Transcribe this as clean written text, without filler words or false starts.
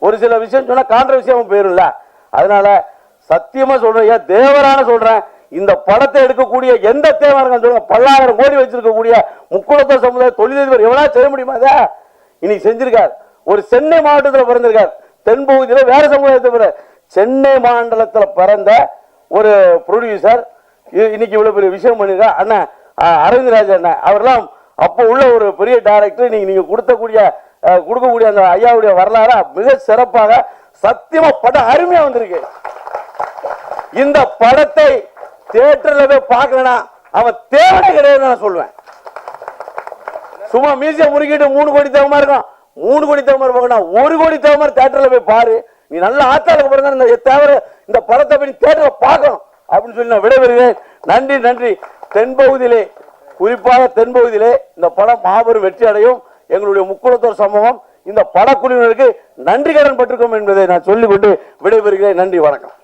ஒரு சில விஷயம் சொன்னா கான்ட்ரவர்சியாவும் போயிரும்ல. அதனால சத்தியமா சொல்றேன், தேவரான சொல்றேன், இந்த படத்தை எடுக்கக்கூடிய எந்த தேவரான சொல்லுங்க, பல்லாயிரம் கோடி வச்சிருக்கக்கூடிய முக்குளத்தோர் சமுதாய தொழிலதிபர் எவனா செய்ய முடியுமா? இன்னைக்கு செஞ்சிருக்கார். ஒரு சென்னை மாவட்டத்தில் பிறந்திருக்கார், தென்பகுதியில் வேற சமுதாயத்தை சென்னை மாநிலத்தில் பிறந்த ஒரு ப்ரொடியூசர் இன்னைக்கு இவ்வளவு பெரிய விஷயம் பண்ணிருக்கா. அண்ணா அரவிந்த் ராஜ் அண்ணன் அவரெல்லாம் அப்போ உள்ள ஒரு பெரிய டைரக்டர். நீங்க கொடுக்கக்கூடிய அந்த ஐயாவுடைய வரலாறு மிக சிறப்பாக சத்தியமா படம் அருமையா வந்திருக்கு. இந்த படத்தை தியேட்டர்ல போய் பார்க்கலனா அவன் தேவனே கிடையாது நான் சொல்லுவேன். சும்மா மியூசியம் முறுக்கிட்டு 3 கோடி தேவமா இருக்கும், 3 கோடி தேவமா பார்க்கணும், 1 கோடி தேவமா தியேட்டர்ல போய் பாரு. நீ நல்ல ஆத்தாளுக்கு பிறந்த தேவர இந்த படத்தை போய் தியேட்டர்ல பார்க்கணும் அப்படின்னு சொல்லி நான் விடைபெறுகிறேன். நன்றி நன்றி. தென்பகுதியிலே, குறிப்பாக தென்பகுதியிலே இந்த படம் மாபெரும் வெற்றி அடையும். எங்களுடைய முக்குளத்தோர் சமூகம் இந்த படக்குழுவினருக்கு நன்றி கடன் பட்டிருக்கும் என்பதை நான் சொல்லிக்கொண்டு விடைபெறுகிறேன். நன்றி, வணக்கம்.